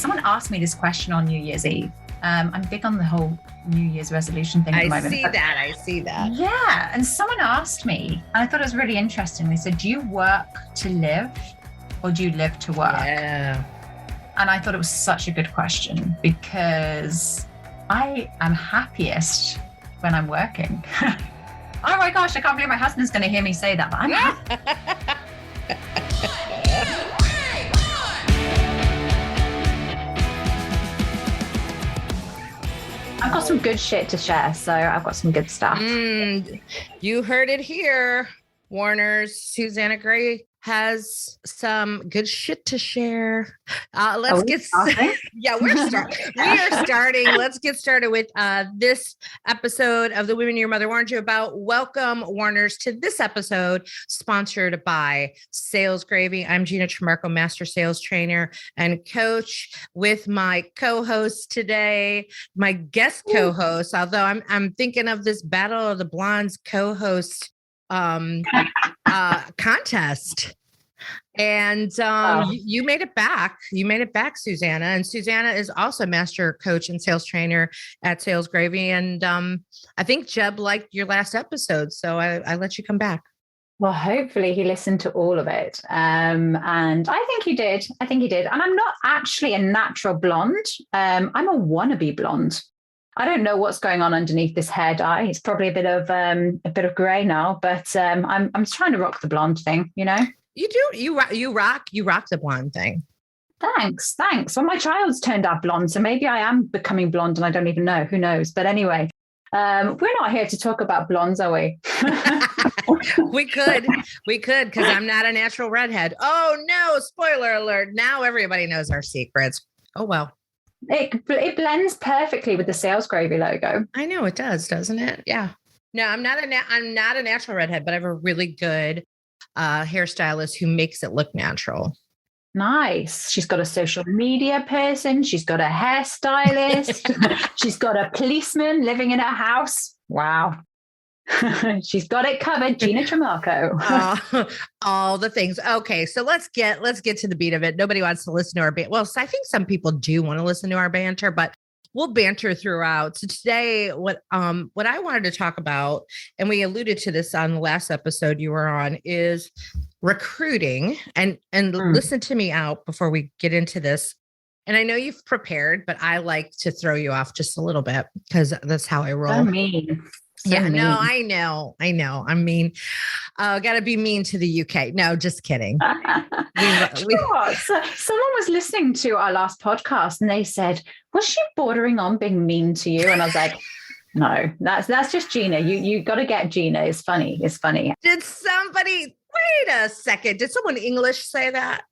Someone asked me this question on New Year's Eve. I'm big on the whole New Year's resolution thing at the moment. I see that. Yeah. And someone asked me, and I thought it was really interesting. They said, do you work to live or do you live to work? Yeah. And I thought it was such a good question because I am happiest when I'm working. Oh my gosh, I can't believe my husband's going to hear me say that, but I'm happy. I've got some good shit to share, so I've got some good stuff. You heard it here, Warners. Susanna Gray has some good shit to share. Let's get started. Yeah, we are starting. Let's get started with this episode of The Women Your Mother Warned You About. Welcome, Warners, to this episode sponsored by Sales Gravy. I'm Gina Tremarco, Master Sales Trainer and Coach, with my co-host today, my guest co-host. Although I'm thinking of this Battle of the Blondes co-host contest. And you made it back. You made it back, Susanna. And Susanna is also a master coach and sales trainer at Sales Gravy. And I think Jeb liked your last episode, so I let you come back. Well, hopefully he listened to all of it. And I think he did. And I'm not actually a natural blonde. I'm a wannabe blonde. I don't know what's going on underneath this hair dye. It's probably a bit of gray now, but I'm trying to rock the blonde thing, you know? You do. You rock the blonde thing. Thanks. Well, my child's turned out blonde, so maybe I am becoming blonde and I don't even know. Who knows? But anyway, we're not here to talk about blondes, are we? We could, because I'm not a natural redhead. Oh no! Spoiler alert! Now everybody knows our secrets. Oh well. It blends perfectly with the Sales Gravy logo. I know it does, doesn't it? Yeah. No, I'm not a natural redhead, but I have a really good hairstylist who makes it look natural. Nice. She's got a social media person. She's got a hairstylist. She's got a policeman living in her house. Wow. She's got it covered. Gina Tremarco. All the things. Okay, so let's get to the beat of it. Nobody wants to listen to our banter. Well, I think some people do want to listen to our banter, but we'll banter throughout. So today, what I wanted to talk about, and we alluded to this on the last episode you were on, is recruiting. And listen to me out before we get into this. And I know you've prepared, but I like to throw you off just a little bit because that's how I roll. So mean. No, I know. I mean, got to be mean to the UK. No, just kidding. So someone was listening to our last podcast and they said, was she bordering on being mean to you? And I was like, no, that's just Gina. You got to get Gina. It's funny. Did somebody, wait a second. Did someone English say that?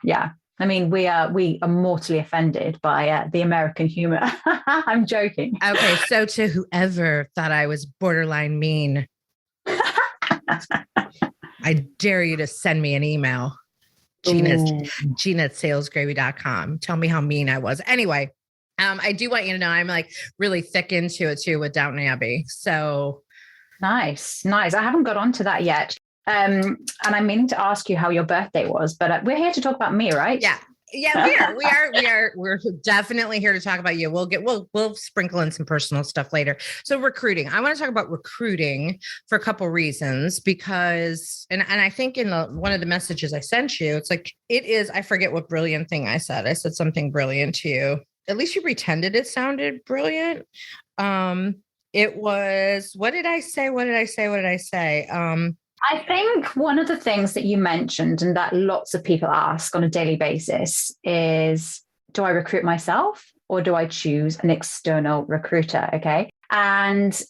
Yeah. I mean, we are mortally offended by the American humor. I'm joking. Okay, so to whoever thought I was borderline mean, I dare you to send me an email. Gina at salesgravy.com. Tell me how mean I was. Anyway, I do want you to know I'm like really thick into it too with Downton Abbey. So nice. I haven't got onto that yet. And I'm meaning to ask you how your birthday was, but we're here to talk about me, right? Yeah, we're definitely here to talk about you. We'll sprinkle in some personal stuff later. So recruiting, I want to talk about recruiting for a couple reasons because, and I think in one of the messages I sent you, it's like, I forget what brilliant thing I said. I said something brilliant to you. At least you pretended it sounded brilliant. It was, what did I say? I think one of the things that you mentioned and that lots of people ask on a daily basis is, do I recruit myself or do I choose an external recruiter? Okay. And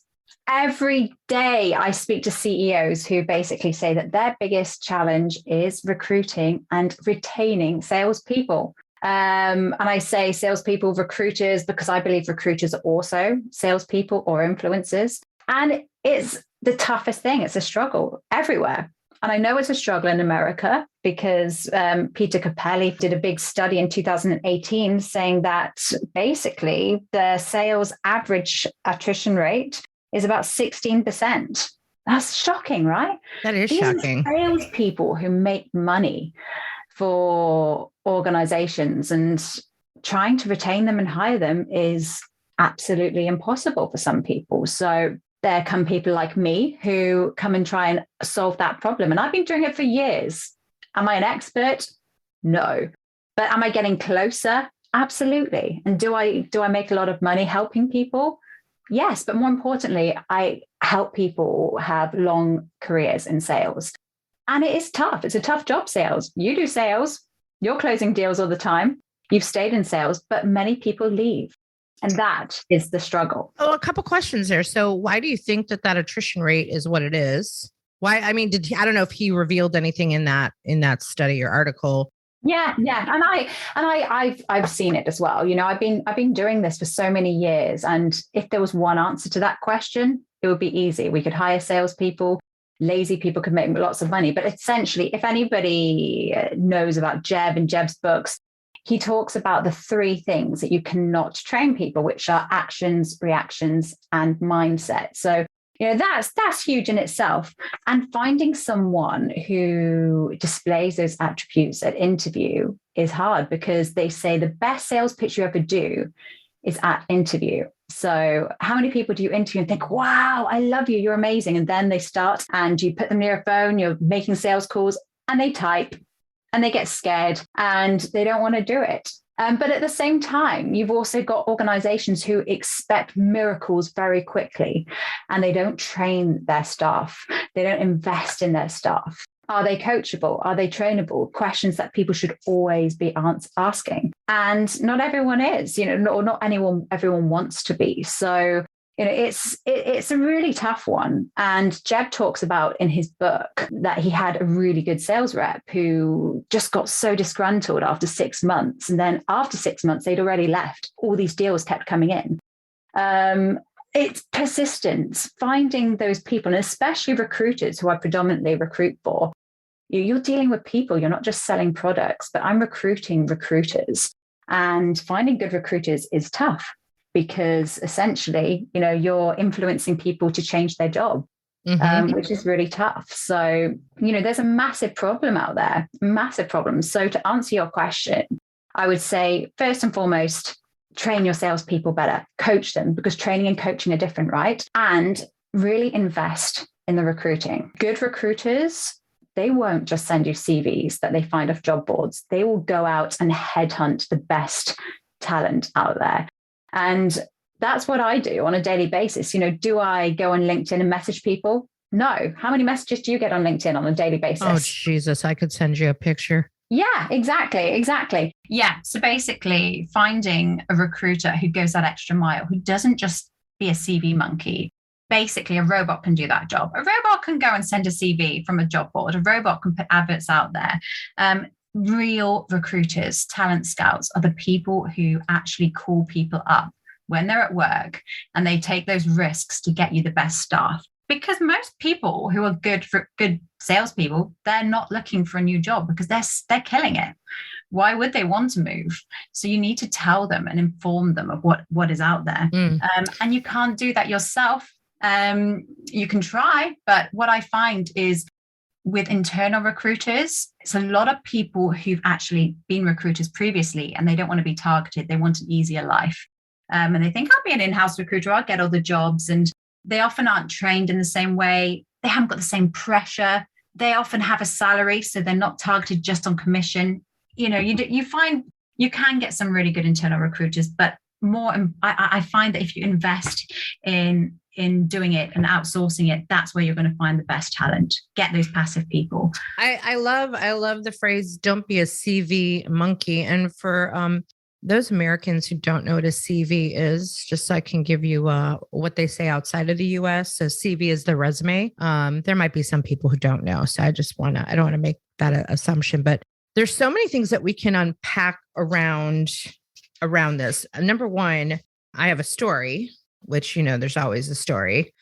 every day I speak to CEOs who basically say that their biggest challenge is recruiting and retaining salespeople. And I say salespeople, recruiters, because I believe recruiters are also salespeople or influencers. And it's the toughest thing. It's a struggle everywhere. And I know it's a struggle in America because Peter Capelli did a big study in 2018 saying that basically the sales average attrition rate is about 16%. That's shocking, right? That is shocking. Salespeople who make money for organizations, and trying to retain them and hire them is absolutely impossible for some people. So there come people like me who come and try and solve that problem. And I've been doing it for years. Am I an expert? No. But am I getting closer? Absolutely. And do I make a lot of money helping people? Yes. But more importantly, I help people have long careers in sales. And it is tough. It's a tough job, sales. You do sales, you're closing deals all the time. You've stayed in sales, but many people leave. And that is the struggle. Oh, a couple questions there. So why do you think that attrition rate is what it is? Why? I mean, I don't know if he revealed anything in that study or article. Yeah. And I've seen it as well. I've been doing this for so many years. And if there was one answer to that question, it would be easy. We could hire salespeople. Lazy people could make lots of money. But essentially, if anybody knows about Jeb and Jeb's books, he talks about the three things that you cannot train people, which are actions, reactions, and mindset. So, that's huge in itself. And finding someone who displays those attributes at interview is hard, because they say the best sales pitch you ever do is at interview. So how many people do you interview and think, wow, I love you, you're amazing. And then they start and you put them near a phone, you're making sales calls, and they type and they get scared and they don't want to do it. But at the same time, you've also got organizations who expect miracles very quickly, and they don't train their staff. They don't invest in their staff. Are they coachable? Are they trainable? Questions that people should always be asking. And not everyone is, or not everyone wants to be. So, it's a really tough one. And Jeb talks about in his book that he had a really good sales rep who just got so disgruntled after 6 months. And then after 6 months, they'd already left. All these deals kept coming in. It's persistence, finding those people, and especially recruiters who I predominantly recruit for. You're dealing with people. You're not just selling products, but I'm recruiting recruiters. And finding good recruiters is tough, because essentially, you're influencing people to change their job, which is really tough. So, there's a massive problem out there, massive problem. So to answer your question, I would say, first and foremost, train your salespeople better, coach them, because training and coaching are different, right? And really invest in the recruiting. Good recruiters, they won't just send you CVs that they find off job boards. They will go out and headhunt the best talent out there. And that's what I do on a daily basis. Do I go on LinkedIn and message people? No. How many messages do you get on LinkedIn on a daily basis? Oh, Jesus, I could send you a picture. Yeah, exactly. Yeah. So basically finding a recruiter who goes that extra mile, who doesn't just be a CV monkey. Basically, a robot can do that job. A robot can go and send a CV from a job board. A robot can put adverts out there. Real recruiters, talent scouts, are the people who actually call people up when they're at work, and they take those risks to get you the best staff. Because most people who are good salespeople, they're not looking for a new job because they're killing it. Why would they want to move? So you need to tell them and inform them of what is out there. And you can't do that yourself. You can try, but what I find is, with internal recruiters, it's a lot of people who've actually been recruiters previously, and they don't want to be targeted. They want an easier life. And they think, I'll be an in-house recruiter, I'll get all the jobs. And they often aren't trained in the same way. They haven't got the same pressure. They often have a salary, so they're not targeted just on commission. You find you can get some really good internal recruiters, but I find that if you invest in doing it and outsourcing it, that's where you're going to find the best talent. Get those passive people. I love the phrase, don't be a CV monkey. And for those Americans who don't know what a CV is, just so I can give you what they say outside of the US. So CV is the resume. There might be some people who don't know. So I don't want to make that an assumption, but there's so many things that we can unpack around this. Number one, I have a story, which, there's always a story.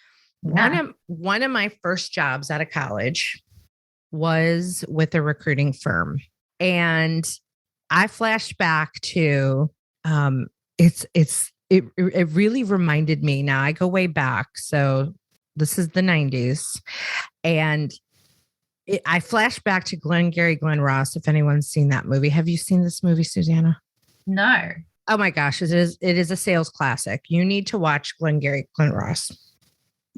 Yeah. One of my first jobs out of college was with a recruiting firm. And I flashed back to, it really reminded me. Now I go way back. So this is the 90s. And I flashed back to Glenn Ross. If anyone's seen that movie. Have you seen this movie, Susanna? No. Oh my gosh, it is a sales classic. You need to watch Glengarry Glen Ross.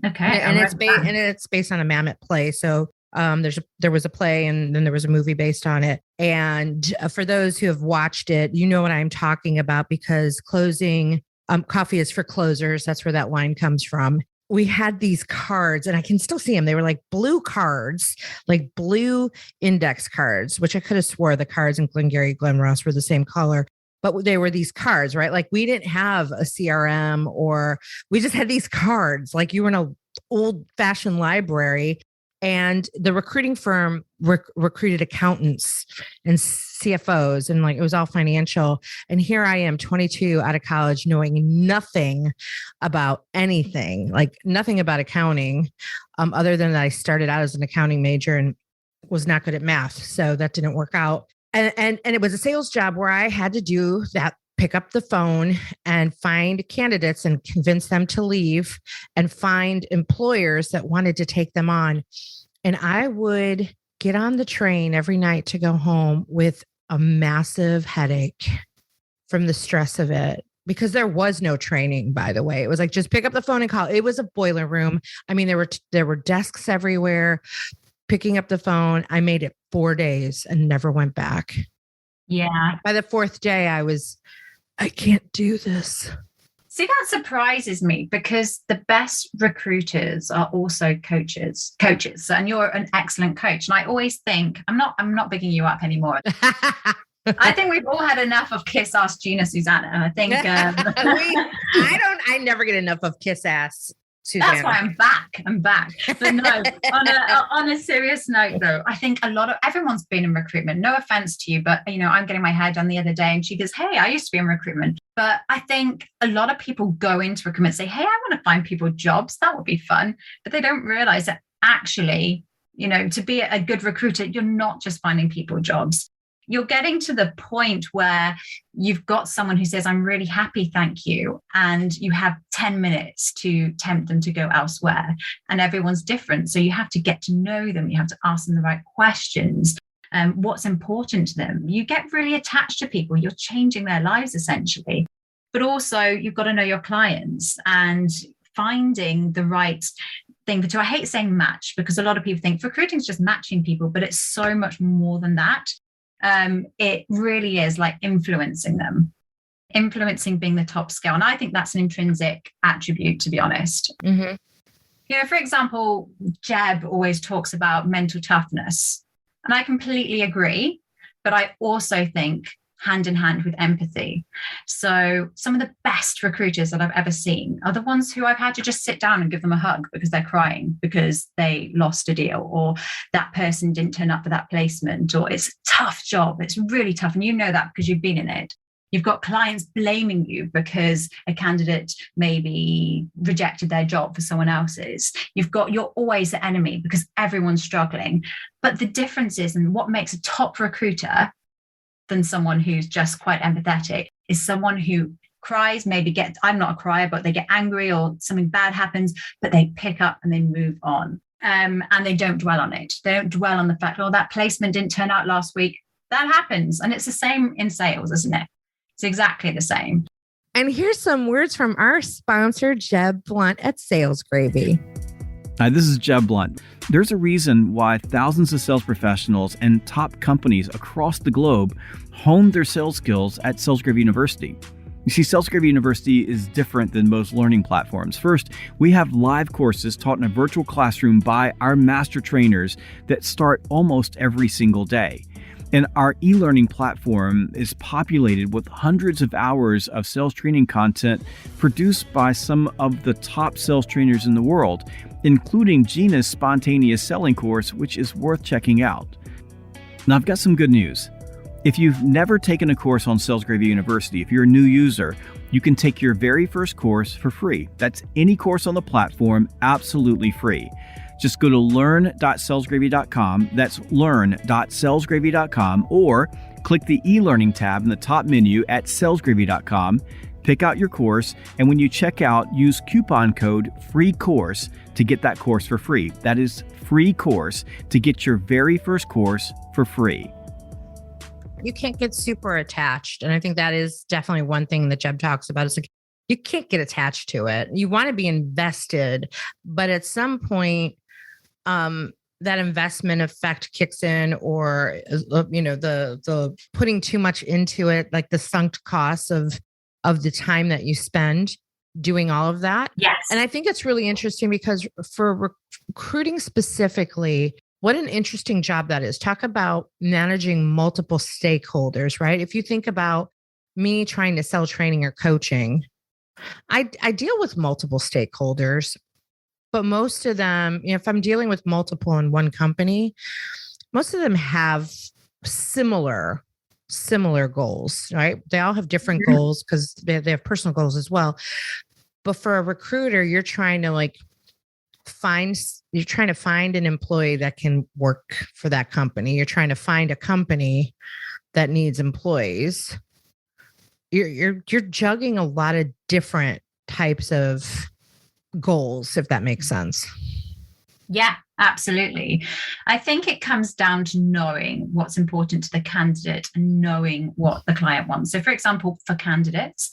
Okay. And it's based on a Mamet play. So there was a play and then there was a movie based on it. And for those who have watched it, you know what I'm talking about, because closing coffee is for closers. That's where that line comes from. We had these cards and I can still see them. They were like blue cards, like blue index cards, which I could have swore the cards in Glengarry Glen Ross were the same color. But they were these cards, right? Like we didn't have a CRM, or we just had these cards. Like you were in an old fashioned library, and the recruiting firm recruited accountants and CFOs, and like it was all financial. And here I am, 22, out of college, knowing nothing about anything, like nothing about accounting, other than that I started out as an accounting major and was not good at math. So that didn't work out. And it was a sales job where I had to do that, pick up the phone and find candidates and convince them to leave and find employers that wanted to take them on. And I would get on the train every night to go home with a massive headache from the stress of it, because there was no training, by the way. It was like, just pick up the phone and call. It was a boiler room. I mean, there were desks everywhere. Picking up the phone, I made it 4 days and never went back. Yeah. By the fourth day, I can't do this. See, that surprises me, because the best recruiters are also coaches, and you're an excellent coach. And I always think, I'm not bigging you up anymore. I think we've all had enough of kiss ass Gina, Susanna. I think I never get enough of kiss ass Susanna. That's why I'm back. But no, on a serious note though, I think everyone's been in recruitment. No offense to you, but I'm getting my hair done the other day and she goes, hey, I used to be in recruitment. But I think a lot of people go into recruitment and say, hey, I want to find people jobs. That would be fun. But they don't realize that actually, to be a good recruiter, you're not just finding people jobs. You're getting to the point where you've got someone who says, I'm really happy, thank you. And you have 10 minutes to tempt them to go elsewhere. And everyone's different. So you have to get to know them. You have to ask them the right questions. What's important to them. You get really attached to people. You're changing their lives essentially. But also you've got to know your clients and finding the right thing to. I hate saying match, because a lot of people think recruiting is just matching people, but it's so much more than that. It really is like influencing them, influencing being the top skill. And I think that's an intrinsic attribute, to be honest. Mm-hmm. For example, Jeb always talks about mental toughness. And I completely agree. But I also think hand in hand with empathy. So some of the best recruiters that I've ever seen are the ones who I've had to just sit down and give them a hug because they're crying because they lost a deal, or that person didn't turn up for that placement, or it's a tough job. It's really tough. And you know that because you've been in it. You've got clients blaming you because a candidate maybe rejected their job for someone else's. You're always the enemy because everyone's struggling. But the difference is, and what makes a top recruiter than someone who's just quite empathetic, is someone who cries, I'm not a crier, but they get angry or something bad happens, but they pick up and they move on. And they don't dwell on it. They don't dwell on the fact, that placement didn't turn out last week. That happens. And it's the same in sales, isn't it? It's exactly the same. And here's some words from our sponsor, Jeb Blunt at Sales Gravy. Hi, this is Jeb Blunt. There's a reason why thousands of sales professionals and top companies across the globe hone their sales skills at Sales Gravy University. You see, Sales Gravy University is different than most learning platforms. First, we have live courses taught in a virtual classroom by our master trainers that start almost every single day. And our e-learning platform is populated with hundreds of hours of sales training content produced by some of the top sales trainers in the world, including Gina's spontaneous selling course, which is worth checking out. Now, I've got some good news. If you've never taken a course on Sales Gravy University, if you're a new user, you can take your very first course for free. That's any course on the platform, absolutely free. Just go to learn.salesgravy.com. That's learn.salesgravy.com, or click the e-learning tab in the top menu at salesgravy.com. Pick out your course, and when you check out, use coupon code FREECOURSE to get that course for free. That is free course to get your very first course for free. get super attached. And I think that is definitely one thing that Jeb talks about. Is like, you can't get attached to it. You want to be invested, but at some point, that investment effect kicks in, or the putting too much into it, like the sunk costs of the time that you spend doing all of that. Yes. And I think it's really interesting because for recruiting specifically, what an interesting job that is. Talk about managing multiple stakeholders, right? If you think about me trying to sell training or coaching, I deal with multiple stakeholders, but most of them, if I'm dealing with multiple in one company, most of them have similar goals, right? They all have different goals because they have personal goals as well. But for a recruiter, you're trying to find an employee that can work for that company. You're trying to find a company that needs employees. You're juggling a lot of different types of goals, if that makes sense. Yeah, absolutely. I think it comes down to knowing what's important to the candidate and knowing what the client wants. So for example, for candidates,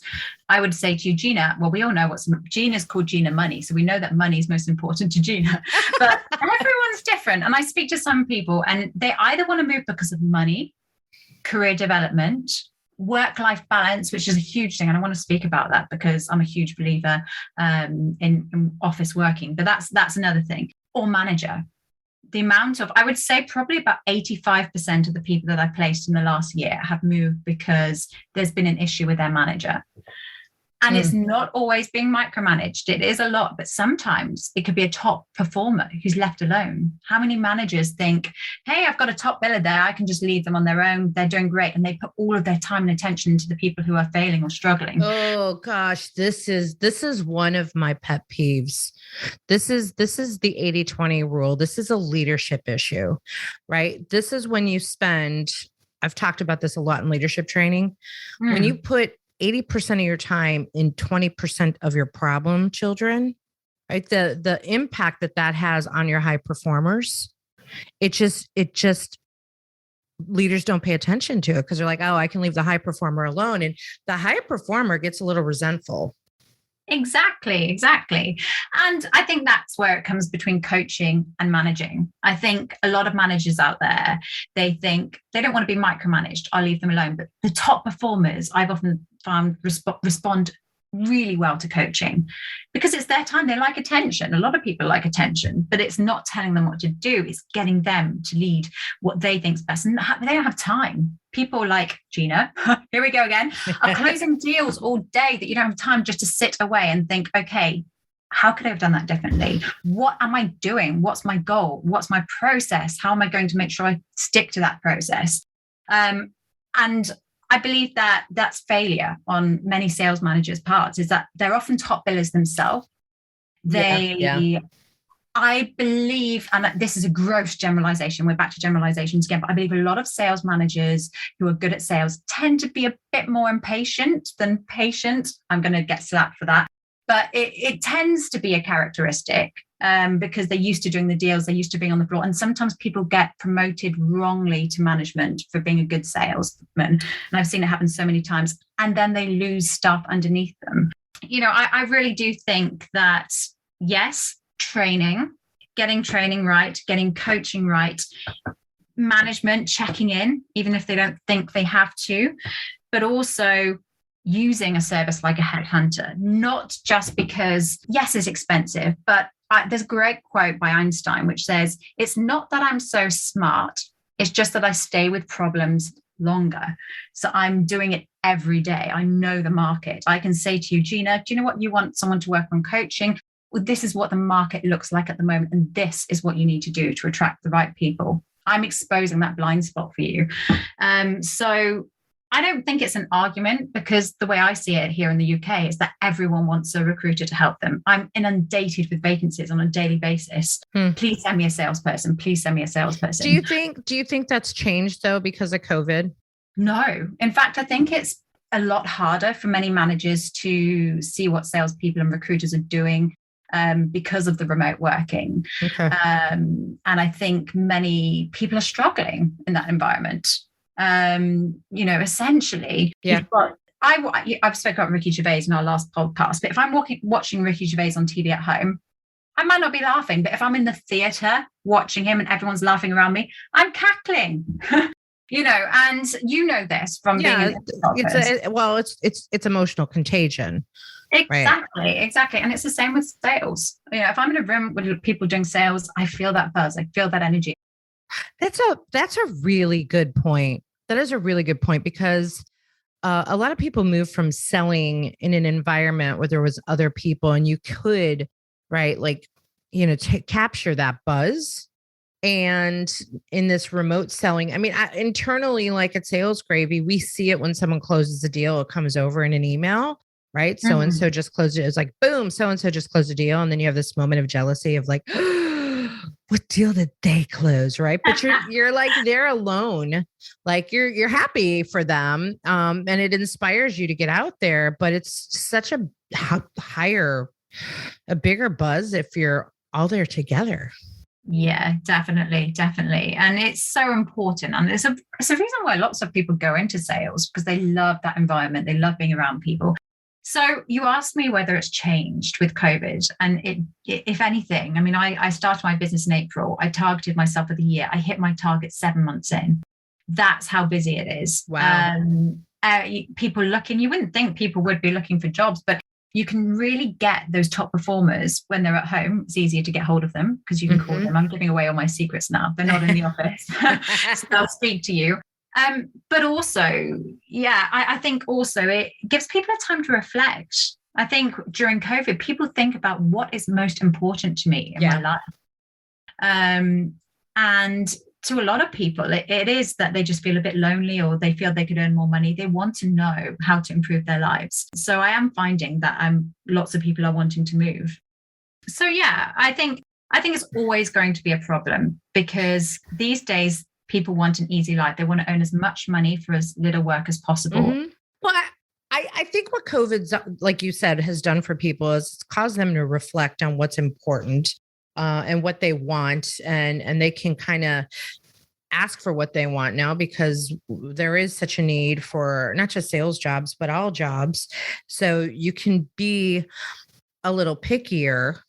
I would say to you, Gina, well, we all know Gina's called Gina Money. So we know that money is most important to Gina, but everyone's different. And I speak to some people and they either want to move because of money, career development, work-life balance, which is a huge thing. And I want to speak about that because I'm a huge believer in office working, but that's another thing. Or manager. The amount of, I would say probably about 85% of the people that I've placed in the last year have moved because there's been an issue with their manager. And it's not always being micromanaged. It is a lot, but sometimes it could be a top performer who's left alone. How many managers think, hey, I've got a top biller there. I can just leave them on their own. They're doing great. And they put all of their time and attention into the people who are failing or struggling. Oh gosh, this is one of my pet peeves. This is the 80-20 rule. This is a leadership issue, right? This is when you spend, I've talked about this a lot in leadership training. When you put 80% of your time in 20% of your problem children, right? The impact that has on your high performers, it just leaders don't pay attention to it because they're like, oh, I can leave the high performer alone. And the high performer gets a little resentful. Exactly. And I think that's where it comes between coaching and managing. I think a lot of managers out there, they think they don't want to be micromanaged. I'll leave them alone. But the top performers, I've often found respond really well to coaching because it's their time. They like attention. A lot of people like attention, but it's not telling them what to do. It's getting them to lead what they think's best. And they don't have time. People like Gina, here we go again, are closing deals all day that you don't have time just to sit away and think, okay, how could I have done that differently? What am I doing? What's my goal? What's my process? How am I going to make sure I stick to that process? And I believe that that's failure on many sales managers' parts, is that they're often top billers themselves. I believe, and this is a gross generalization, we're back to generalizations again, but I believe a lot of sales managers who are good at sales tend to be a bit more impatient than patient. I'm going to get slapped for that. But it tends to be a characteristic because they're used to doing the deals, they're used to being on the floor. And sometimes people get promoted wrongly to management for being a good salesman. And I've seen it happen so many times. And then they lose stuff underneath them. I really do think that, yes, getting training right, getting coaching right, management checking in, even if they don't think they have to, but also using a service like a headhunter, not just because, yes, it's expensive, but there's a great quote by Einstein, which says, it's not that I'm so smart, it's just that I stay with problems longer. So I'm doing it every day. I know the market. I can say to you, Gina, do you know what? You want someone to work on coaching? Well, this is what the market looks like at the moment. And this is what you need to do to attract the right people. I'm exposing that blind spot for you. So I don't think it's an argument, because the way I see it here in the UK is that everyone wants a recruiter to help them. I'm inundated with vacancies on a daily basis. Please send me a salesperson. Please send me a salesperson. Do you think that's changed though because of COVID? No. In fact, I think it's a lot harder for many managers to see what salespeople and recruiters are doing because of the remote working. Okay. And I think many people are struggling in that environment. Essentially, you've got, I've spoken about Ricky Gervais in our last podcast, but if I'm watching Ricky Gervais on TV at home, I might not be laughing, but if I'm in the theater watching him and everyone's laughing around me, I'm cackling. And this from being in the office. It's emotional contagion. Exactly, right? Exactly. And it's the same with sales. If I'm in a room with people doing sales, I feel that buzz. I feel that energy. That's a really good point. That is a really good point, because a lot of people move from selling in an environment where there was other people and you could, right, capture that buzz. And in this remote selling, internally, like at Sales Gravy, we see it when someone closes a deal, it comes over in an email, right? Mm-hmm. So-and-so just closed it. It's like, boom, so-and-so just closed a deal. And then you have this moment of jealousy of like, what deal did they close? Right. But you're like, they're alone. Like you're happy for them. And it inspires you to get out there, but it's such a bigger buzz if you're all there together. Yeah, definitely. And it's so important. And it's a reason why lots of people go into sales, because they love that environment. They love being around people. So you asked me whether it's changed with COVID. And if anything, I started my business in April. I targeted myself for the year. I hit my target 7 months in. That's how busy it is. Wow. People looking, you wouldn't think people would be looking for jobs, but you can really get those top performers when they're at home. It's easier to get hold of them because you can call them. I'm giving away all my secrets now. They're not in the office. So they'll speak to you. But also, I think also it gives people a time to reflect. I think during COVID, people think about what is most important to me in my life. And to a lot of people, it is that they just feel a bit lonely, or they feel they could earn more money. They want to know how to improve their lives. So I am finding that lots of people are wanting to move. So I think it's always going to be a problem, because these days people want an easy life. They want to earn as much money for as little work as possible. Mm-hmm. Well, I think what COVID's, like you said, has done for people is it's caused them to reflect on what's important. And what they want, and they can kind of ask for what they want now, because there is such a need for not just sales jobs, but all jobs. So you can be a little pickier.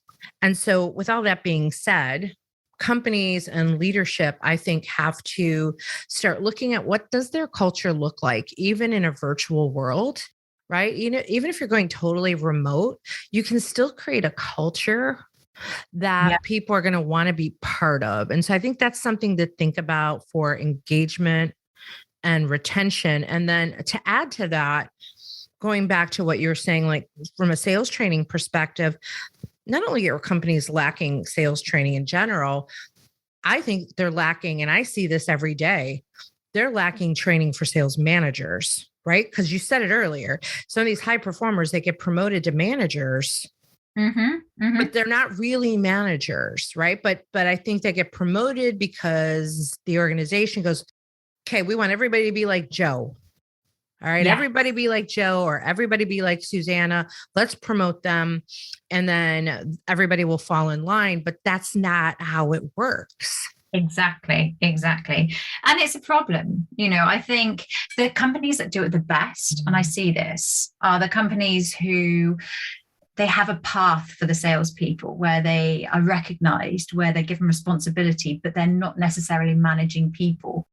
And so with all that being said, companies and leadership, I think, have to start looking at what does their culture look like, even in a virtual world, right? Even if you're going totally remote, you can still create a culture that people are going to want to be part of. And so I think that's something to think about for engagement and retention. And then to add to that, going back to what you were saying, like from a sales training perspective, not only are companies lacking sales training in general, I think they're lacking, and I see this every day, they're lacking training for sales managers, right? Because you said it earlier. Some of these high performers, they get promoted to managers. But they're not really managers, right? But I think they get promoted because the organization goes, okay, we want everybody to be like Joe. All right, everybody be like Joe, or everybody be like Susanna. Let's promote them. And then everybody will fall in line. But that's not how it works. Exactly. And it's a problem. I think the companies that do it the best, and I see this, are the companies who they have a path for the salespeople where they are recognized, where they're given responsibility, but they're not necessarily managing people.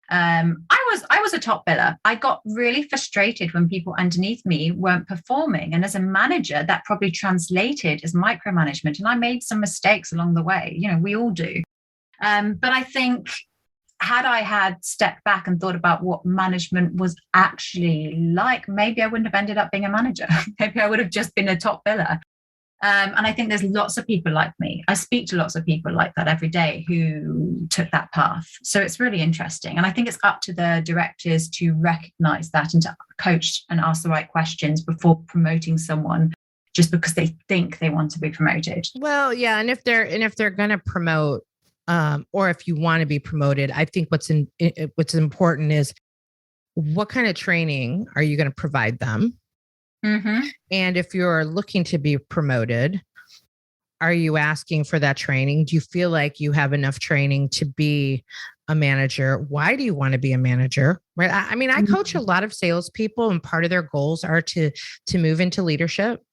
I was a top biller. I got really frustrated when people underneath me weren't performing. And as a manager, that probably translated as micromanagement. And I made some mistakes along the way. We all do. But I think had I had stepped back and thought about what management was actually like, maybe I wouldn't have ended up being a manager. Maybe I would have just been a top biller. And I think there's lots of people like me. I speak to lots of people like that every day who took that path. So it's really interesting. And I think it's up to the directors to recognize that and to coach and ask the right questions before promoting someone just because they think they want to be promoted. Well, yeah. And if they're going to promote, or if you want to be promoted, I think what's important is what kind of training are you going to provide them? And if you're looking to be promoted, are you asking for that training? Do you feel like you have enough training to be a manager? Why do you want to be a manager? Right. I mean, I coach a lot of salespeople, and part of their goals are to move into leadership.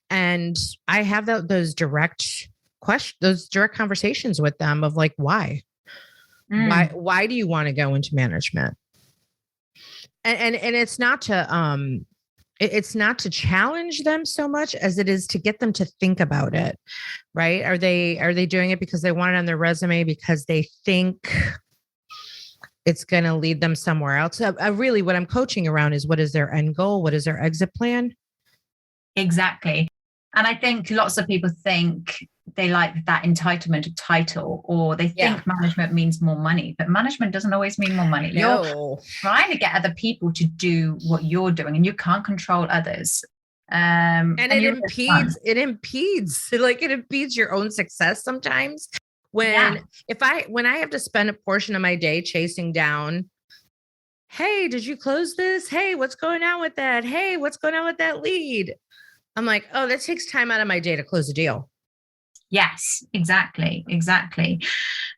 And I have those direct conversations with them of like, why? Why do you want to go into management? And it's not to challenge them so much as it is to get them to think about it, right? Are they doing it because they want it on their resume because they think it's going to lead them somewhere else? Really, what I'm coaching around is, what is their end goal? What is their exit plan? Exactly. And I think lots of people think they like that entitlement of title, or they think management means more money, but management doesn't always mean more money. No. You're trying to get other people to do what you're doing, and you can't control others. And it impedes your own success sometimes. When I have to spend a portion of my day chasing down, hey, did you close this? Hey, what's going on with that? Hey, what's going on with that lead? I'm like, oh, that takes time out of my day to close a deal. Yes, exactly.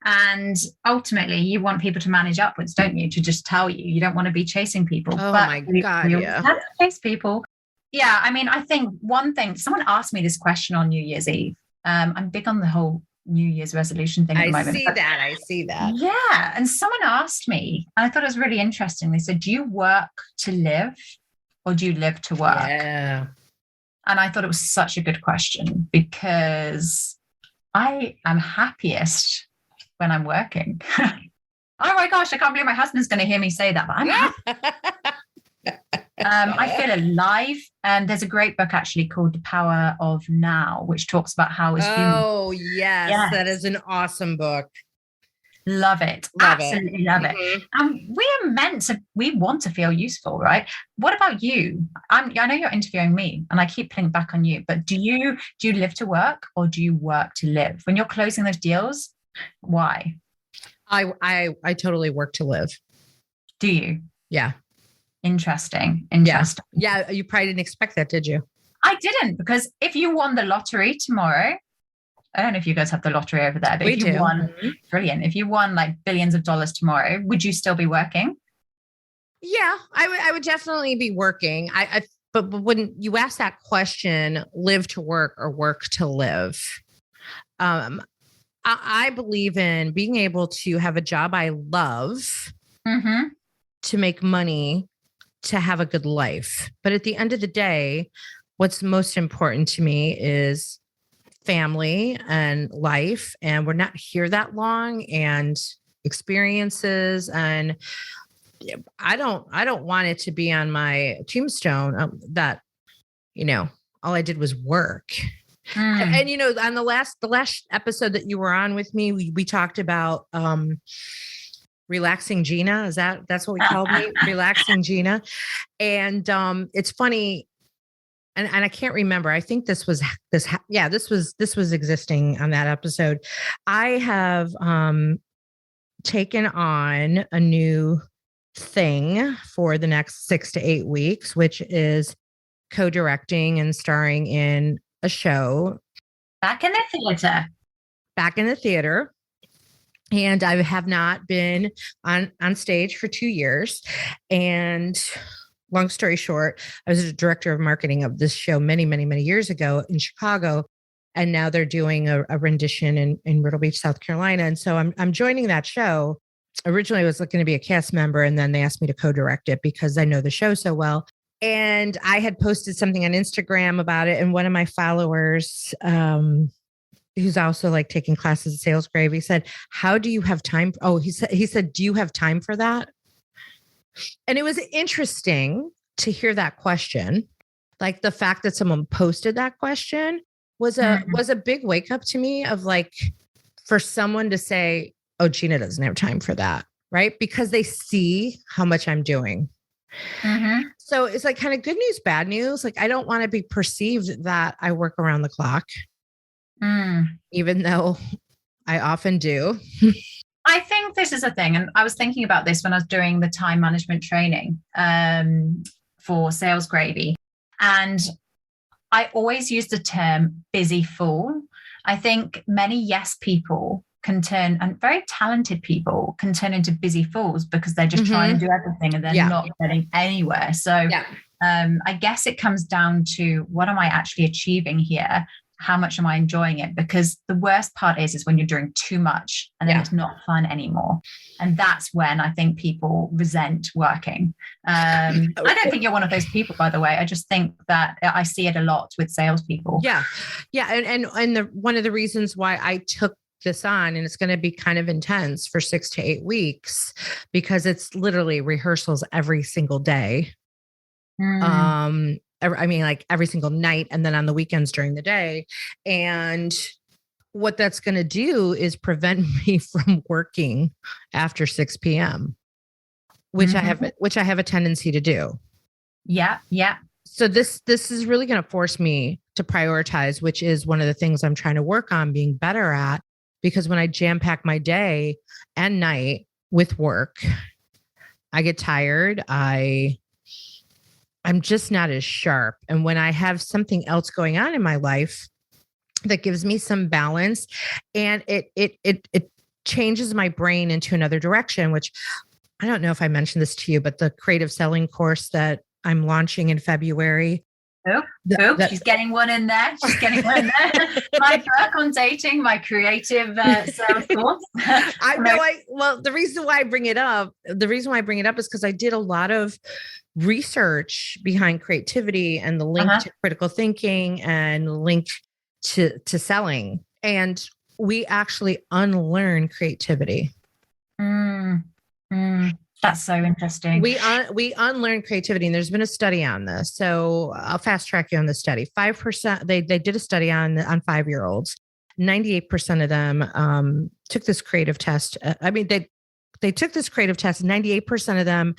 And ultimately, you want people to manage upwards, don't you? To just tell you. You don't want to be chasing people. Oh, but my God, you have to chase people. Yeah, I mean, I think one thing, someone asked me this question on New Year's Eve. I'm big on the whole New Year's resolution thing at the moment. I see that. Yeah. And someone asked me, and I thought it was really interesting. They said, do you work to live, or do you live to work? Yeah. And I thought it was such a good question, because I am happiest when I'm working. Oh my gosh, I can't believe my husband's going to hear me say that, but I'm happy. I feel alive. And there's a great book actually called The Power of Now, which talks about how as humans. Oh, yes. That is an awesome book. Love it. Absolutely love it. We want to feel useful, right? What about you? I know you're interviewing me, and I keep playing back on you, but do you live to work, or do you work to live? When you're closing those deals, why? I totally work to live. Do you? Yeah. Interesting. Yeah. You probably didn't expect that, did you? I didn't, because if you won the lottery tomorrow, I don't know if you guys have the lottery over there, but if you won, brilliant. If you won like billions of dollars tomorrow, would you still be working? Yeah, I would definitely be working. But when you ask that question, live to work or work to live, I believe in being able to have a job I love, to make money, to have a good life. But at the end of the day, what's most important to me is family and life. And we're not here that long, and experiences. And I don't want it to be on my tombstone that, all I did was work. And, on the last episode that you were on with me, we talked about, relaxing Gina. That's what we called me, relaxing Gina. And, it's funny. And I can't remember. I think this was existing on that episode. I have taken on a new thing for the next 6 to 8 weeks, which is co-directing and starring in a show. Back in the theater. And I have not been on stage for 2 years. And long story short, I was the director of marketing of this show many, many, many years ago in Chicago. And now they're doing a rendition in Myrtle Beach, South Carolina. And so I'm joining that show. Originally, I was looking to be a cast member, and then they asked me to co-direct it because I know the show so well. And I had posted something on Instagram about it. And one of my followers, who's also like taking classes at Sales Gravy, said, how do you have time? Oh, he said, do you have time for that? And it was interesting to hear that question. Like, the fact that someone posted that question was a big wake up to me of like, for someone to say, oh, Gina doesn't have time for that. Right. Because they see how much I'm doing. So it's like kind of good news, bad news. Like, I don't want to be perceived that I work around the clock, even though I often do. I think this is a thing. And I was thinking about this when I was doing the time management training for Sales Gravy. And I always use the term busy fool. I think many yes people can turn, and very talented people can turn into busy fools because they're just trying to do everything and they're not getting anywhere. So I guess it comes down to, what am I actually achieving here? How much am I enjoying it? Because the worst part is when you're doing too much and then it's not fun anymore. And that's when I think people resent working. I don't think you're one of those people, by the way. I just think that I see it a lot with salespeople. Yeah. And one of the reasons why I took this on, and it's going to be kind of intense for 6 to 8 weeks, because it's literally rehearsals every single day. I mean, like every single night, and then on the weekends during the day. And what that's going to do is prevent me from working after 6 p.m., which I have a tendency to do. Yeah. So this is really going to force me to prioritize, which is one of the things I'm trying to work on being better at, because when I jam pack my day and night with work, I get tired. I'm just not as sharp. And when I have something else going on in my life that gives me some balance, and it changes my brain into another direction, which I don't know if I mentioned this to you, but the creative selling course that I'm launching in February. She's getting one in there. My book on dating, my creative sales course. The reason why I bring it up is because I did a lot of research behind creativity and the link to critical thinking and link to selling. And we actually unlearn creativity. That's so interesting. We unlearn creativity, and there's been a study on this. So I'll fast track you on the study. 5%. They did a study on 5-year-olds. 98% of them took this creative test. They took this creative test. 98% of them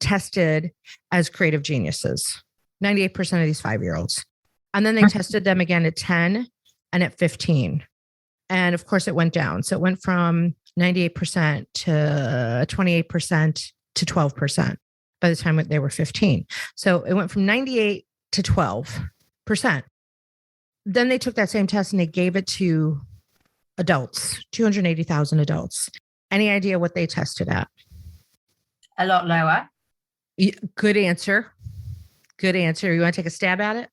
tested as creative geniuses. 98% of these 5-year-olds, and then they tested them again at 10 and at 15. And of course, it went down. So it went from 98% to 28% to 12% by the time they were 15. So it went from 98 to 12%. Then they took that same test and they gave it to adults, 280,000 adults. Any idea what they tested at? A lot lower. Good answer. You want to take a stab at it?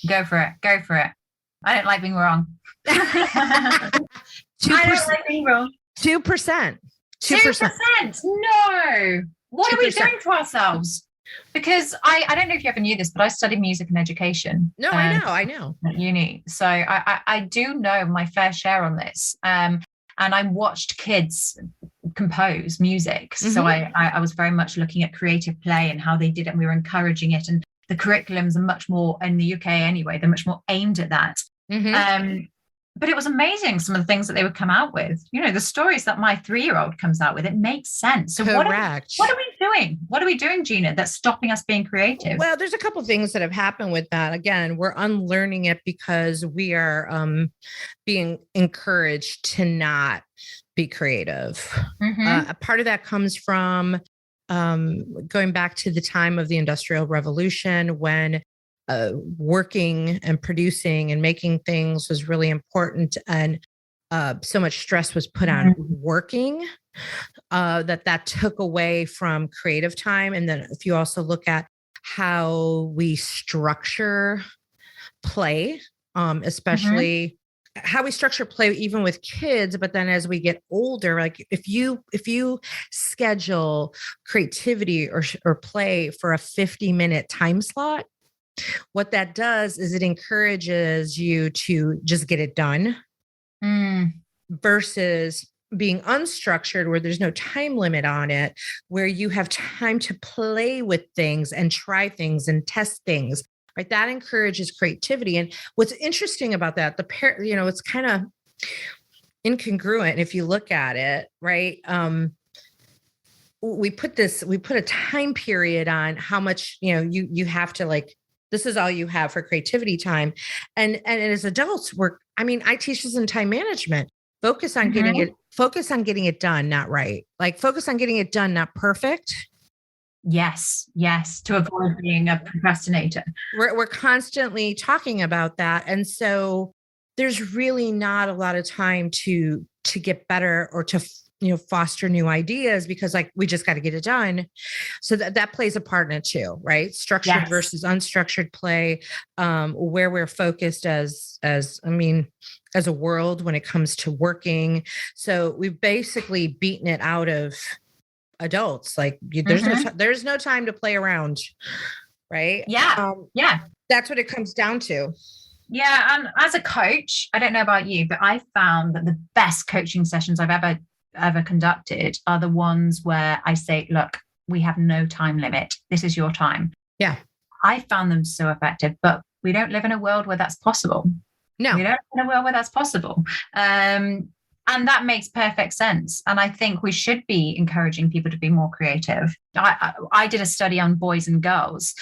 Go for it. I don't like being wrong. 2%. I don't like being wrong. 2%. 2%. No. What 2%. Are we doing to ourselves? Because I don't know if you ever knew this, but I studied music and education. No, I know. At uni. So I do know my fair share on this. And I watched kids compose music. Mm-hmm. So I was very much looking at creative play and how they did it. And we were encouraging it. And the curriculums are much more, in the UK anyway, they're much more aimed at that. Mm-hmm. But it was amazing, some of the things that they would come out with. You know, the stories that my 3-year-old comes out with, it makes sense. So correct. What are we doing? What are we doing, Gina, that's stopping us being creative? Well, there's a couple of things that have happened with that. Again, we're unlearning it because we are being encouraged to not be creative. Mm-hmm. A part of that comes from going back to the time of the Industrial Revolution, when working and producing and making things was really important, and so much stress was put on working that took away from creative time. And then if you also look at how we structure play, especially how we structure play even with kids, but then as we get older, like if you schedule creativity or play for a 50-minute time slot, what that does is it encourages you to just get it done versus being unstructured, where there's no time limit on it, where you have time to play with things and try things and test things, right? That encourages creativity. And what's interesting about that, it's kind of incongruent if you look at it, right? We put a time period on how much, you have to, like, this is all you have for creativity time. And as adults, I teach this in time management. Focus on getting it done, not right. Like, focus on getting it done, not perfect. Yes. To avoid being a procrastinator. We're constantly talking about that. And so there's really not a lot of time to to get better or to, foster new ideas because like, we just got to get it done. So that plays a part in it too, right? Structured versus unstructured play, where we're focused as a world when it comes to working. So we've basically beaten it out of adults. Like there's no time to play around. Right. Yeah. That's what it comes down to. Yeah. And as a coach, I don't know about you, but I found that the best coaching sessions I've ever conducted are the ones where I say, look, we have no time limit. This is your time. Yeah. I found them so effective, but we don't live in a world where that's possible. No. We don't live in a world where that's possible. And that makes perfect sense. And I think we should be encouraging people to be more creative. I did a study on boys and girls.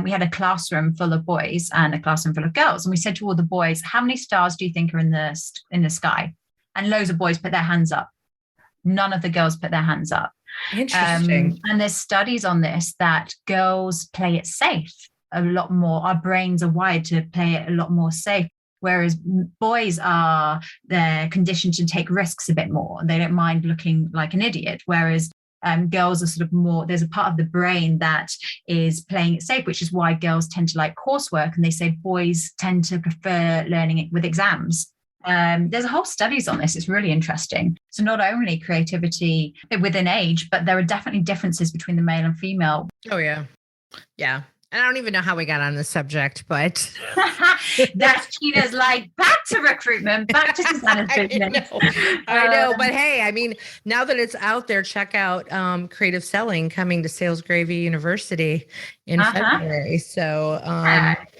We had a classroom full of boys and a classroom full of girls. And we said to all the boys, how many stars do you think are in the sky? And loads of boys put their hands up. None of the girls put their hands up. Interesting. And there's studies on this that girls play it safe a lot more. Our brains are wired to play it a lot more safe. Whereas boys they're conditioned to take risks a bit more. They don't mind looking like an idiot. Whereas girls are sort of more, there's a part of the brain that is playing it safe, which is why girls tend to like coursework. And they say boys tend to prefer learning it with exams. There's a whole studies on this. It's really interesting. So not only creativity within age, but there are definitely differences between the male and female. Oh, yeah. Yeah. And I don't even know how we got on this subject, but that's Gina's like back to recruitment, back to Susanna's business. I know, but hey, I mean, now that it's out there, check out Creative Selling coming to Sales Gravy University in February. So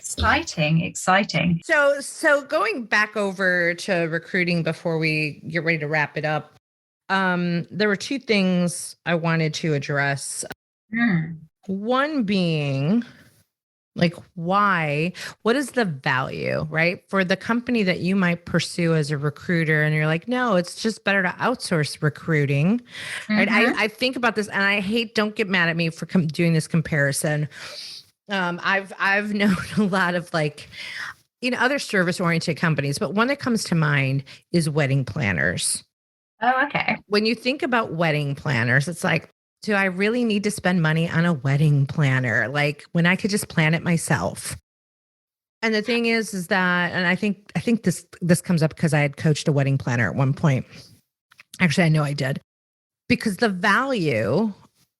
exciting. So going back over to recruiting before we get ready to wrap it up, there were two things I wanted to address. One being, like, what is the value, right? For the company that you might pursue as a recruiter, and you're like, no, it's just better to outsource recruiting. Right? I think about this and don't get mad at me for doing this comparison. I've known a lot of other service-oriented companies, but one that comes to mind is wedding planners. Oh, okay. When you think about wedding planners, it's like, do I really need to spend money on a wedding planner? Like when I could just plan it myself. And the thing is that, and I think this comes up because I had coached a wedding planner at one point. Actually, I know I did, because the value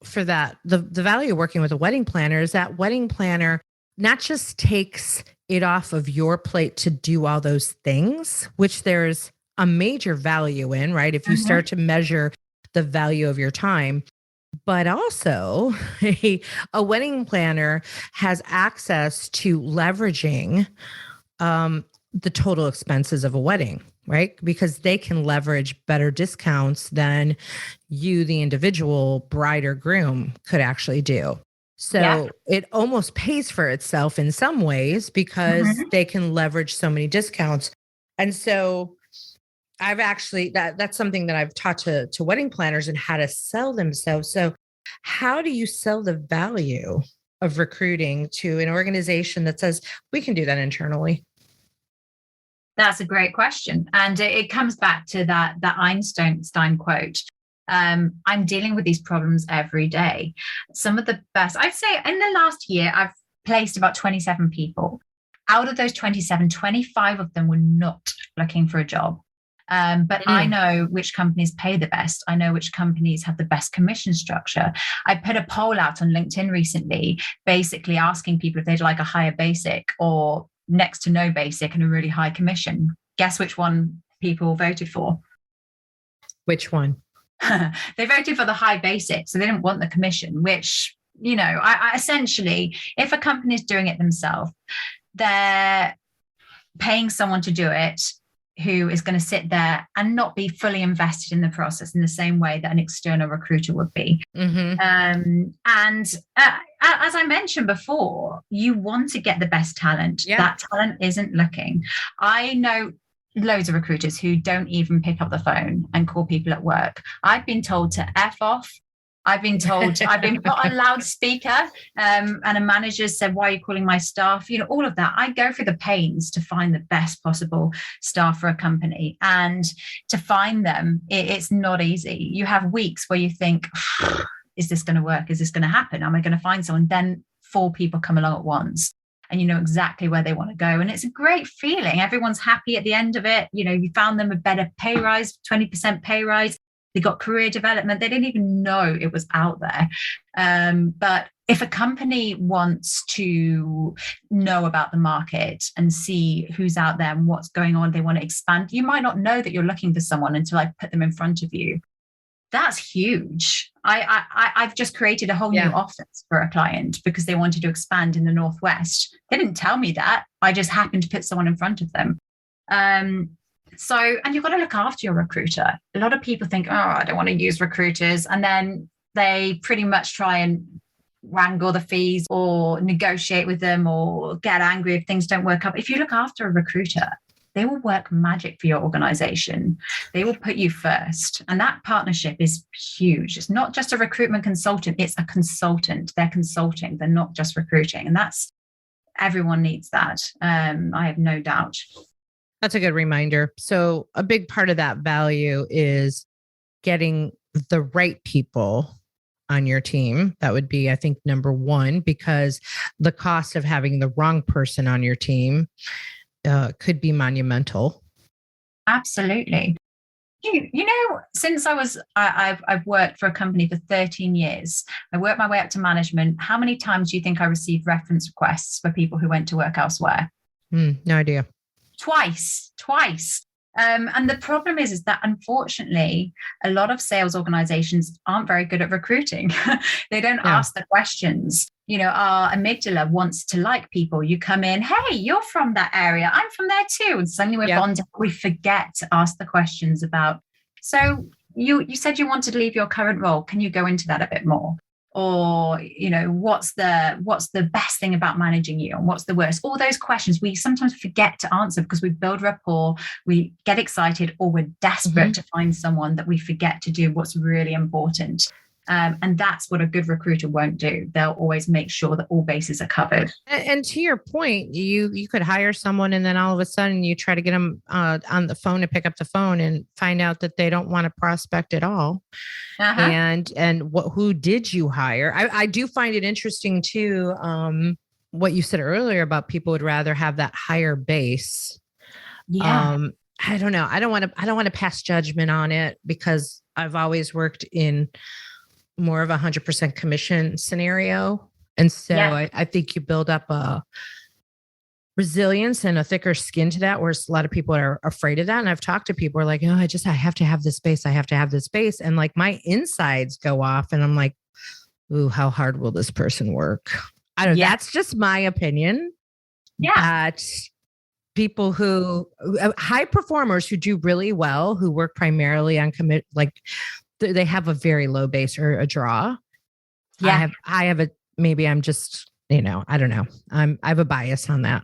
for that, the value of working with a wedding planner is that wedding planner not just takes it off of your plate to do all those things, which there's a major value in, right? If you start to measure the value of your time. But also a wedding planner has access to leveraging the total expenses of a wedding, right? Because they can leverage better discounts than you, the individual bride or groom, could actually do. So it almost pays for itself in some ways because they can leverage so many discounts. And so I've actually, that's something that I've taught to wedding planners and how to sell themselves. So how do you sell the value of recruiting to an organization that says we can do that internally? That's a great question. And it comes back to that Einstein quote. I'm dealing with these problems every day. Some of the best, I'd say in the last year, I've placed about 27 people. Out of those 27, 25 of them were not looking for a job. But I know which companies pay the best. I know which companies have the best commission structure. I put a poll out on LinkedIn recently, basically asking people if they'd like a higher basic or next to no basic and a really high commission. Guess which one people voted for? Which one? They voted for the high basic. So they didn't want the commission, which, I essentially, if a company is doing it themselves, they're paying someone to do it who is going to sit there and not be fully invested in the process in the same way that an external recruiter would be. And as I mentioned before, you want to get the best talent. That talent isn't looking. I know loads of recruiters who don't even pick up the phone and call people at work. I've been told to F off I've been told, I've been put on loudspeaker, and a manager said, why are you calling my staff? All of that. I go through the pains to find the best possible staff for a company. And to find them, it's not easy. You have weeks where you think, is this going to work? Is this going to happen? Am I going to find someone? Then 4 people come along at once. And you know exactly where they want to go. And it's a great feeling. Everyone's happy at the end of it. You found them a better pay rise, 20% pay rise. They got career development. They didn't even know it was out there. But if a company wants to know about the market and see who's out there and what's going on, they want to expand. You might not know that you're looking for someone until I put them in front of you. That's huge. I've just created a whole new office for a client because they wanted to expand in the Northwest. They didn't tell me that. I just happened to put someone in front of them. And you've got to look after your recruiter. A lot of people think, oh, I don't want to use recruiters. And then they pretty much try and wrangle the fees or negotiate with them or get angry if things don't work out. If you look after a recruiter, they will work magic for your organization. They will put you first. And that partnership is huge. It's not just a recruitment consultant. It's a consultant. They're consulting. They're not just recruiting. And everyone needs that. I have no doubt. That's a good reminder. So a big part of that value is getting the right people on your team. That would be, I think, number one, because the cost of having the wrong person on your team could be monumental. Absolutely. Since I've worked for a company for 13 years, I worked my way up to management. How many times do you think I received reference requests for people who went to work elsewhere? No idea. Twice. And the problem is that unfortunately, a lot of sales organizations aren't very good at recruiting. They don't ask the questions. Our amygdala wants to like people. You come in, hey, you're from that area. I'm from there too. And suddenly we're bonded. We forget to ask the questions about, so you said you wanted to leave your current role. Can you go into that a bit more? Or, what's the best thing about managing you and what's the worst? All those questions we sometimes forget to answer because we build rapport, we get excited, or we're desperate to find someone that we forget to do what's really important. And that's what a good recruiter won't do. They'll always make sure that all bases are covered. And to your point, you could hire someone and then all of a sudden you try to get them on the phone to pick up the phone and find out that they don't want to prospect at all. And who did you hire? I do find it interesting too. What you said earlier about people would rather have that higher base. I don't know. I don't want to pass judgment on it because I've always worked in more of 100% commission scenario. And so I think you build up a resilience and a thicker skin to that, whereas a lot of people are afraid of that. And I've talked to people who are like, oh, I have to have this space. I have to have this space. And like my insides go off and I'm like, ooh, how hard will this person work? I don't know. That's just my opinion. That people who high performers who do really well, who work primarily on commit, like they have a very low base or a draw. I have maybe I'm just, I don't know. I have a bias on that.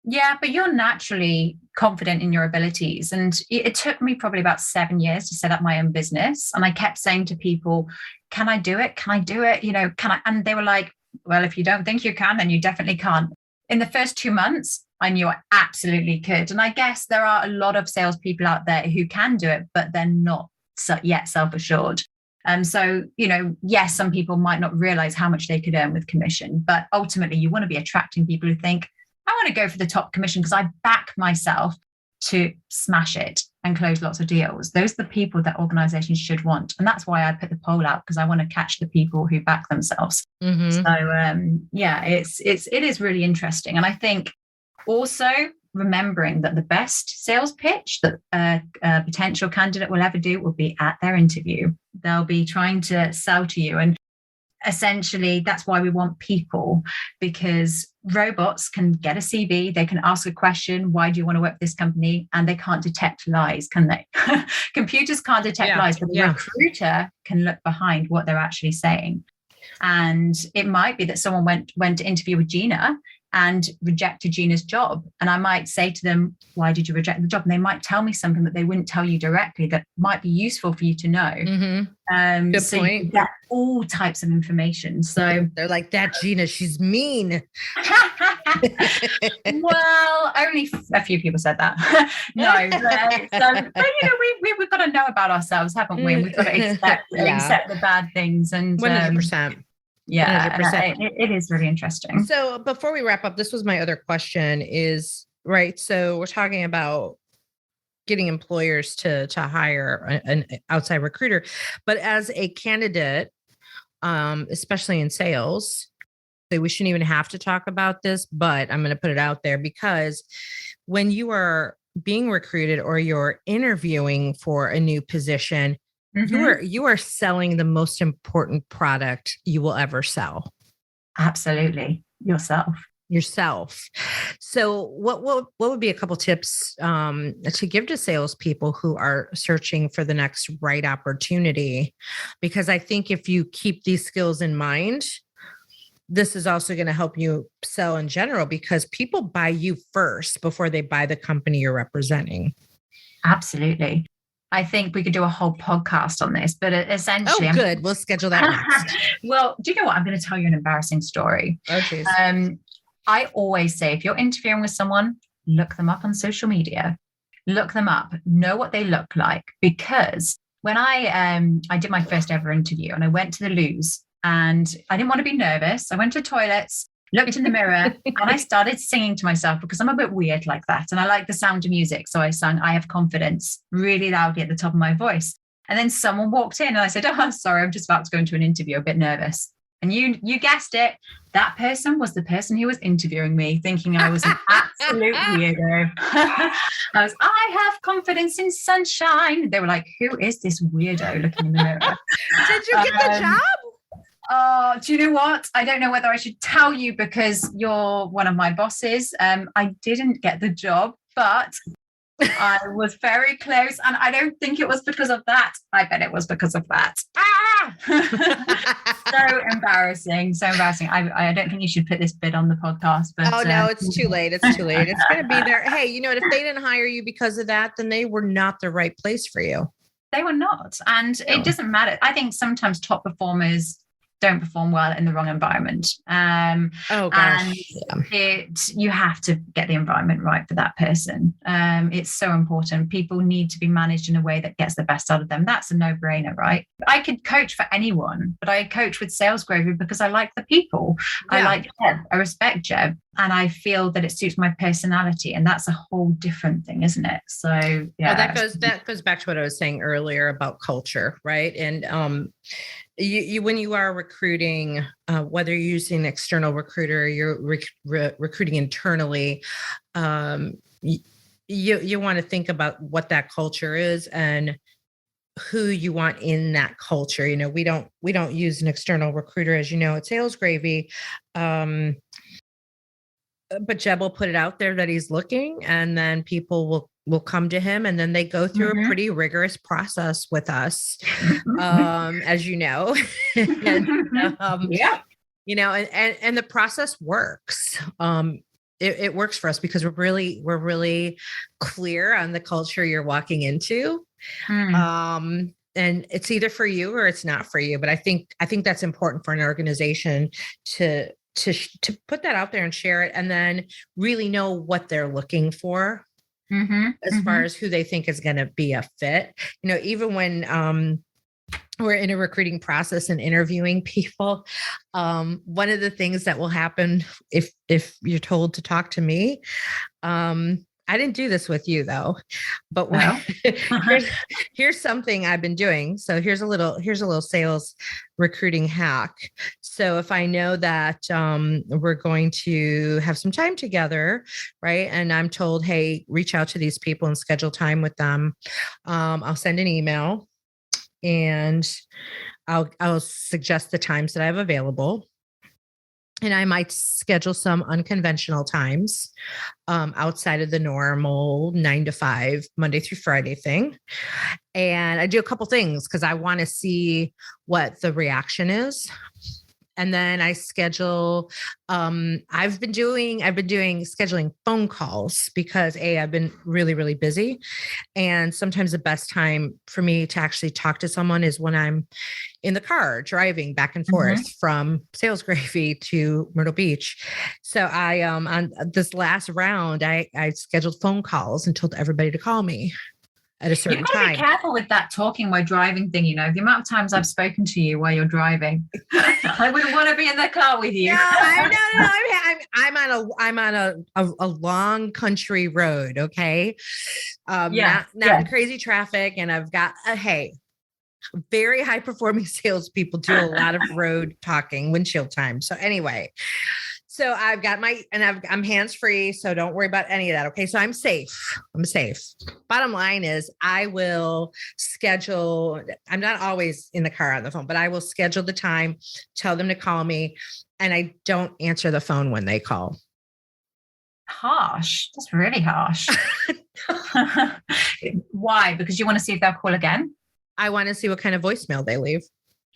Yeah, but you're naturally confident in your abilities. And it took me probably about 7 years to set up my own business. And I kept saying to people, can I do it? Can I do it? Can I? And they were like, well, if you don't think you can, then you definitely can't. In the first 2 months, I knew I absolutely could. And I guess there are a lot of salespeople out there who can do it, but they're not yet self-assured. So, yes, some people might not realize how much they could earn with commission, but ultimately you want to be attracting people who think, I want to go for the top commission because I back myself to smash it and close lots of deals. Those are the people that organizations should want. And that's why I put the poll out, because I want to catch the people who back themselves. So, it is really interesting. And I think also remembering that the best sales pitch that a potential candidate will ever do will be at their interview. They'll be trying to sell to you. And essentially, that's why we want people, because robots can get a CV, they can ask a question, why do you want to work for this company? And they can't detect lies, can they? Computers can't detect lies, but the recruiter can look behind what they're actually saying. And it might be that someone went to interview with Gina and rejected Gina's job. And I might say to them, why did you reject the job? And they might tell me something that they wouldn't tell you directly that might be useful for you to know. Good so point. You get all types of information. So they're like, that Gina, she's mean. Well, only a few people said that. No, but we've got to know about ourselves, haven't we? We've got to accept the bad things, and 100%. Yeah, 100%. It is really interesting. So before we wrap up, this was my other question is, right, so we're talking about getting employers to hire an outside recruiter, but as a candidate, especially in sales, we shouldn't even have to talk about this, but I'm going to put it out there, because when you are being recruited or you're interviewing for a new position, you are selling the most important product you will ever sell. Absolutely. Yourself. So what would be a couple tips to give to salespeople who are searching for the next right opportunity? Because I think if you keep these skills in mind, this is also going to help you sell in general, because people buy you first before they buy the company you're representing. Absolutely. I think we could do a whole podcast on this, but essentially... Oh, good. We'll schedule that next. Well, do you know what? I'm going to tell you an embarrassing story. Oh, geez. I always say, if you're interviewing with someone, look them up on social media. Look them up. Know what they look like. Because when I did my first ever interview and I went to the loos, and I didn't want to be nervous. I went to toilets, looked in the mirror, and I started singing to myself, because I'm a bit weird like that. And I like the sound of music. So I sang I Have Confidence really loudly at the top of my voice. And then someone walked in and I said, oh, sorry, I'm just about to go into an interview, a bit nervous. And you guessed it. That person was the person who was interviewing me, thinking I was an absolute weirdo. I have confidence in sunshine. They were like, who is this weirdo looking in the mirror? Did you get the job? Oh, do you know what? I don't know whether I should tell you because you're one of my bosses. I didn't get the job, but I was very close. And I don't think it was because of that. I bet it was because of that. So embarrassing. I don't think you should put this bit on the podcast. But oh, no, it's too late. It's too late. It's going to be there. Hey, if they didn't hire you because of that, then they were not the right place for you. They were not. And it doesn't matter. I think sometimes top performers don't perform well in the wrong environment. And you have to get the environment right for that person. It's so important. People need to be managed in a way that gets the best out of them. That's a no-brainer, right? I could coach for anyone, but I coach with Sales Gravy because I like the people. Yeah. I like Jeb. I respect Jeb. And I feel that it suits my personality. And that's a whole different thing, isn't it? So, yeah. Well, that goes back to what I was saying earlier about culture, right? And you when you are recruiting, whether you're using an external recruiter or you're recruiting internally, you want to think about what that culture is and who you want in that culture. We don't use an external recruiter, as you know, at Sales Gravy. But Jeb will put it out there that he's looking, and then people will come to him, and then they go through a pretty rigorous process with us, as you know. And the process works. It works for us because we're really clear on the culture you're walking into. And it's either for you or it's not for you. But I think that's important for an organization to put that out there and share it, and then really know what they're looking for as far as who they think is going to be a fit. Even when we're in a recruiting process and interviewing people, one of the things that will happen if you're told to talk to me, I didn't do this with you though, but here's something I've been doing. So here's a little sales recruiting hack. So if I know that we're going to have some time together, right? And I'm told, hey, reach out to these people and schedule time with them. I'll send an email and I'll suggest the times that I have available. And I might schedule some unconventional times outside of the normal 9 to 5, Monday through Friday thing. And I do a couple things because I want to see what the reaction is. And then I schedule, I've been doing scheduling phone calls because I've been really, really busy. And sometimes the best time for me to actually talk to someone is when I'm in the car driving back and forth from Sales Gravy to Myrtle Beach. So I, on this last round, I scheduled phone calls and told everybody to call me at a certain You've got to time. be careful with that talking while driving thing. You know, the amount of times I've spoken to you while you're driving, I wouldn't want to be in the car with you. No, I'm on a long country road. Okay. Not in crazy traffic. And I've got very high performing salespeople do a lot of road talking, windshield time. So anyway, so I've got I'm hands free. So don't worry about any of that. Okay. So I'm safe. Bottom line is I will schedule. I'm not always in the car on the phone, but I will schedule the time, tell them to call me. And I don't answer the phone when they call. Harsh. That's really harsh. Why? Because you want to see if they'll call again? I want to see what kind of voicemail they leave.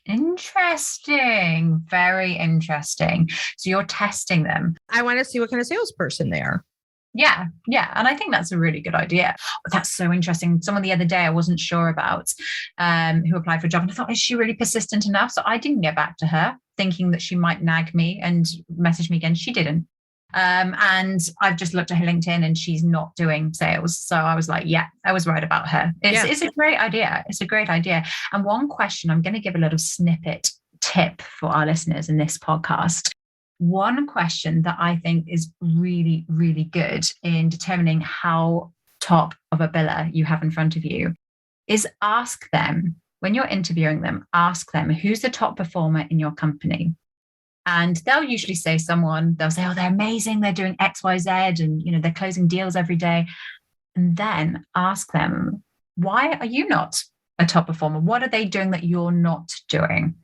Interesting. Very interesting. So you're testing them. I want to see what kind of salesperson they are. Yeah. And I think that's a really good idea. But that's so interesting. Someone the other day I wasn't sure about who applied for a job. And I thought, is she really persistent enough? So I didn't get back to her thinking that she might nag me and message me again. She didn't. And I've just looked at her LinkedIn and she's not doing sales. So I was like, yeah, I was right about her. It's a great idea. It's a great idea. And one question, I'm going to give a little snippet tip for our listeners in this podcast. One question that I think is really, really good in determining how top of a biller you have in front of you is ask them, when you're interviewing them, ask them, who's the top performer in your company? And they'll usually say they'll say, oh, they're amazing. They're doing X, Y, Z. And, you know, they're closing deals every day. And then ask them, why are you not a top performer? What are they doing that you're not doing?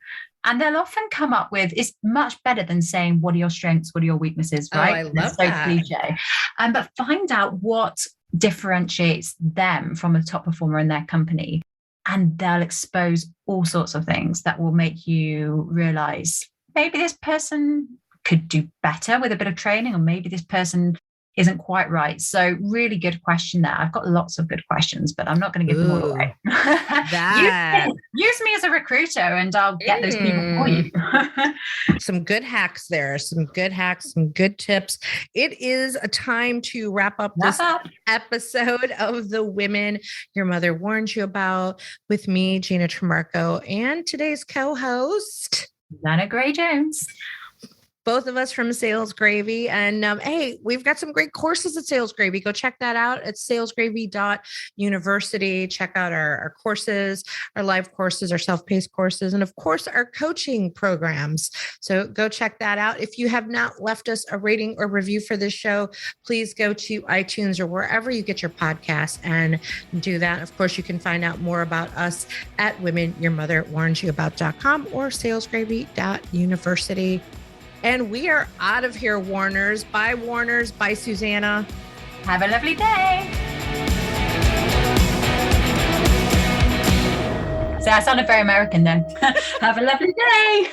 And they'll often come up with, it's much better than saying, what are your strengths? What are your weaknesses? Right? Oh, I love that. Cliche. But find out what differentiates them from a top performer in their company. And they'll expose all sorts of things that will make you realize, maybe this person could do better with a bit of training, or maybe this person isn't quite right. So really good question there. I've got lots of good questions, but I'm not going to give them all away. Use me as a recruiter and I'll get those people for you. Some good hacks there, some good tips. It is a time to wrap up this episode of The Women Your Mother Warned You About with me, Gina Tremarco, and today's co-host, Susanna Gray-Jones. Both of us from Sales Gravy. And hey, we've got some great courses at Sales Gravy. Go check that out at salesgravy.university. Check out our courses, our live courses, our self-paced courses, and of course, our coaching programs. So go check that out. If you have not left us a rating or review for this show, please go to iTunes or wherever you get your podcasts and do that. Of course, you can find out more about us at womenyourmotherwarnsyouabout.com or salesgravy.university. And we are out of here, Warners. Bye, Warners. Bye, Susanna. Have a lovely day. So I sounded very American then. Have a lovely day.